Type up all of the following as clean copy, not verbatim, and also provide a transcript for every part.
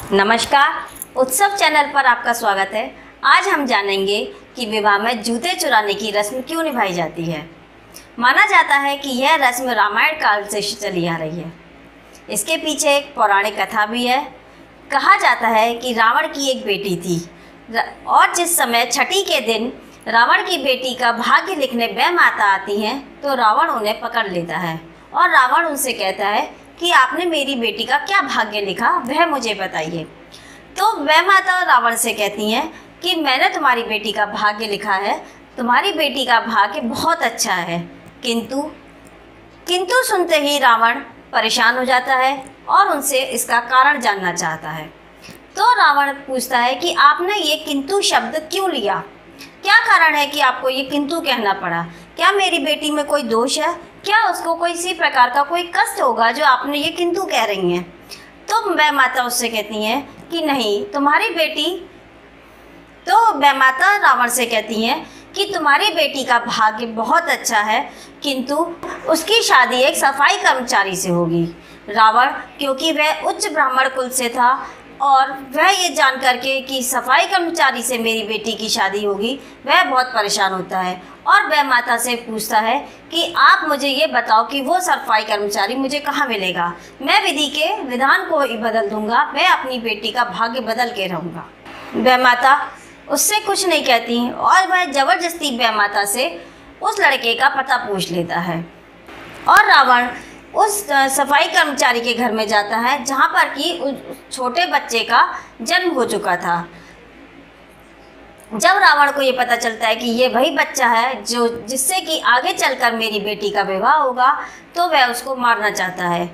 नमस्कार, उत्सव चैनल पर आपका स्वागत है। आज हम जानेंगे कि विवाह में जूते चुराने की रस्म क्यों निभाई जाती है। माना जाता है कि यह रस्म रामायण काल से चली आ रही है। इसके पीछे एक पौराणिक कथा भी है। कहा जाता है कि रावण की एक बेटी थी और जिस समय छठी के दिन रावण की बेटी का भाग्य लिखने वह माता आती हैं तो रावण उन्हें पकड़ लेता है और रावण उनसे कहता है कि आपने मेरी बेटी का क्या भाग्य लिखा वह मुझे बताइए। तो वह माता रावण से कहती हैं कि मैंने तुम्हारी बेटी का भाग्य लिखा है, तुम्हारी बेटी का भाग्य बहुत अच्छा है। किंतु सुनते ही रावण परेशान हो जाता है और उनसे इसका कारण जानना चाहता है। तो रावण पूछता है कि आपने ये किंतु शब्द क्यों लिया, क्या कारण है कि आपको ये किंतु कहना पड़ा? क्या मेरी बेटी में कोई दोष है? क्या उसको कोई इसी प्रकार का कोई कष्ट होगा जो आपने ये किंतु कह रही हैं? तो वह माता उससे कहती हैं कि नहीं, तुम्हारी बेटी। तो वह माता रावण से कहती हैं कि तुम्हारी बेटी का भाग्य बहुत अच्छा है, किंतु उसकी शादी एक सफाई कर्मचारी से होगी। रावण क्योंकि वह उच्च ब्राह्मण कुल से था और वह ये जान करके कि सफाई कर्मचारी से मेरी बेटी की शादी होगी, वह बहुत परेशान होता है और वह माता से पूछता है कि आप मुझे ये बताओ कि वो सफाई कर्मचारी मुझे कहाँ मिलेगा। मैं विधि के विधान को ही बदल दूंगा, मैं अपनी बेटी का भाग्य बदल के रहूँगा। वह माता उससे कुछ नहीं कहती और वह जबरदस्ती वह माता से उस लड़के का पता पूछ लेता है और रावण उस सफाई कर्मचारी के घर में जाता है जहाँ पर कि उस छोटे बच्चे का जन्म हो चुका था। जब रावण को ये पता चलता है कि ये वही बच्चा है जो जिससे कि आगे चलकर मेरी बेटी का विवाह होगा, तो वह उसको मारना चाहता है।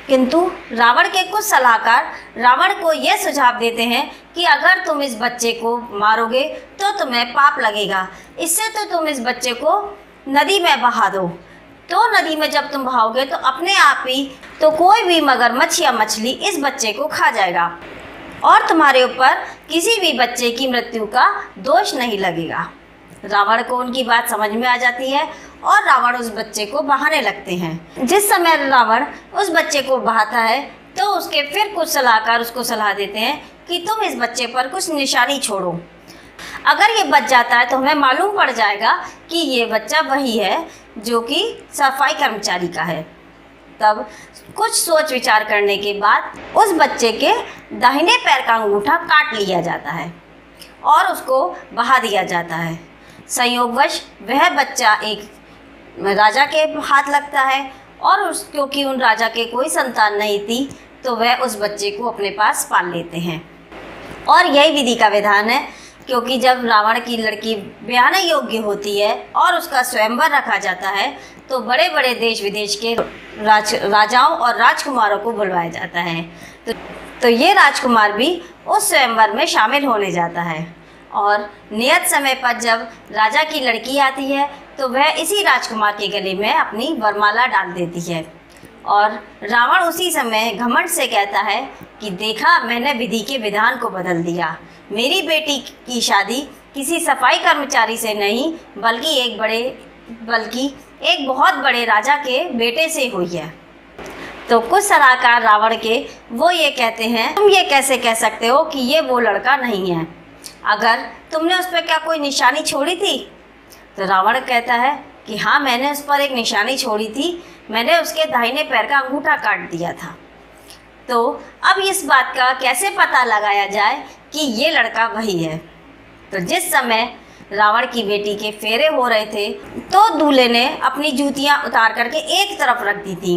किंतु रावण के कुछ सलाहकार रावण को यह सुझाव देते हैं कि अगर तुम इस बच्चे को मारोगे तो तुम्हें पाप लगेगा, इससे तो तुम इस बच्चे को नदी में बहा दो। तो नदी में जब तुम बहाओगे तो अपने आप ही तो कोई भी मगरमच्छ या मछली इस बच्चे को खा जाएगा और तुम्हारे ऊपर किसी भी बच्चे की मृत्यु का दोष नहीं लगेगा। रावण को उनकी बात समझ में आ जाती है और रावण उस बच्चे को बहाने लगते हैं। जिस समय रावण उस बच्चे को बहाता है तो उसके फिर कुछ सलाहकार उसको सलाह देते हैं कि तुम इस बच्चे पर कुछ निशानी छोड़ो, अगर ये बच जाता है तो हमें मालूम पड़ जाएगा कि ये बच्चा वही है जो कि सफाई कर्मचारी का है। तब कुछ सोच विचार करने के बाद उस बच्चे के दाहिने पैर का अंगूठा काट लिया जाता है और उसको बहा दिया जाता है। संयोगवश वह बच्चा एक राजा के हाथ लगता है और क्योंकि उन राजा के कोई संतान नहीं थी तो वह उस बच्चे को अपने पास पाल लेते हैं। और यही विधि का विधान है, क्योंकि जब रावण की लड़की ब्याहने योग्य होती है और उसका स्वयंवर रखा जाता है तो बड़े बड़े देश विदेश के राजाओं और राजकुमारों को बुलवाया जाता है। तो ये राजकुमार भी उस स्वयंवर में शामिल होने जाता है और नियत समय पर जब राजा की लड़की आती है तो वह इसी राजकुमार के गले में अपनी वरमाला डाल देती है और रावण उसी समय घमंड से कहता है कि देखा, मैंने विधि के विधान को बदल दिया। मेरी बेटी की शादी किसी सफाई कर्मचारी से नहीं बल्कि एक बहुत बड़े राजा के बेटे से हुई है। तो कुछ सलाहकार रावण के वो ये कहते हैं, तुम ये कैसे कह सकते हो कि ये वो लड़का नहीं है? अगर तुमने उस पर क्या कोई निशानी छोड़ी थी? तो रावण कहता है कि हाँ, मैंने उस पर एक निशानी छोड़ी थी, मैंने उसके दाहिने पैर का अंगूठा काट दिया था। तो अब इस बात का कैसे पता लगाया जाए कि ये लड़का वही है? तो जिस समय रावण की बेटी के फेरे हो रहे थे तो दूल्हे ने अपनी जूतियां उतार करके एक तरफ रख दी थी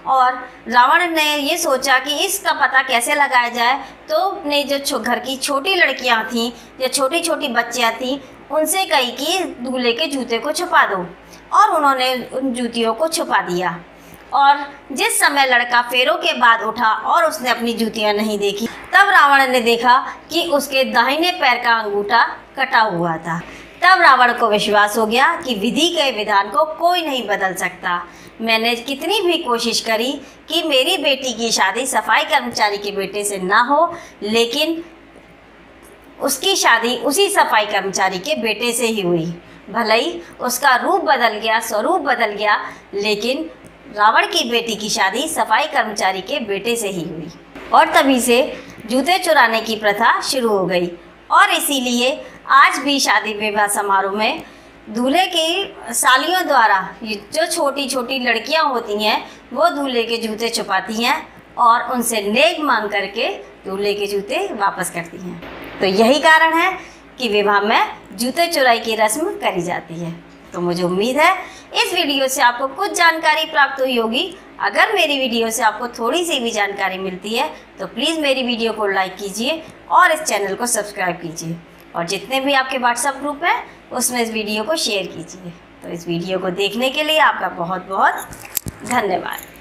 और रावण ने ये सोचा कि इसका पता कैसे लगाया जाए। तो अपने जो घर की छोटी लड़कियां थीं या छोटी छोटी बच्चियां थीं उनसे कही कि दूल्हे के जूते को छुपा दो और उन्होंने उन जूतियों को छुपा दिया। और जिस समय लड़का फेरों के बाद उठा और उसने अपनी जूतियां नहीं देखी, तब रावण ने देखा कि उसके दाहिने पैर का अंगूठा कटा हुआ था। तब रावण को विश्वास हो गया कि विधि के विधान को कोई नहीं बदल सकता। मैंने कितनी भी कोशिश करी कि मेरी बेटी की शादी सफाई कर्मचारी के बेटे से ना हो, लेकिन उसकी शादी उसी सफाई कर्मचारी के बेटे से ही हुई। भले ही उसका रूप बदल गया, स्वरूप बदल गया, लेकिन रावण की बेटी की शादी सफाई कर्मचारी के बेटे से ही हुई। और तभी से जूते चुराने की प्रथा शुरू हो गई और इसीलिए आज भी शादी विवाह समारोह में दूल्हे की सालियों द्वारा जो छोटी छोटी लड़कियां होती हैं वो दूल्हे के जूते छुपाती हैं और उनसे नेक मांग करके दूल्हे के जूते वापस करती हैं। तो यही कारण है कि विवाह में जूते चुराई की रस्म करी जाती है। तो मुझे उम्मीद है इस वीडियो से आपको कुछ जानकारी प्राप्त हुई होगी। अगर मेरी वीडियो से आपको थोड़ी सी भी जानकारी मिलती है तो प्लीज़ मेरी वीडियो को लाइक कीजिए और इस चैनल को सब्सक्राइब कीजिए और जितने भी आपके व्हाट्सएप ग्रुप हैं उसमें इस वीडियो को शेयर कीजिए। तो इस वीडियो को देखने के लिए आपका बहुत बहुत धन्यवाद।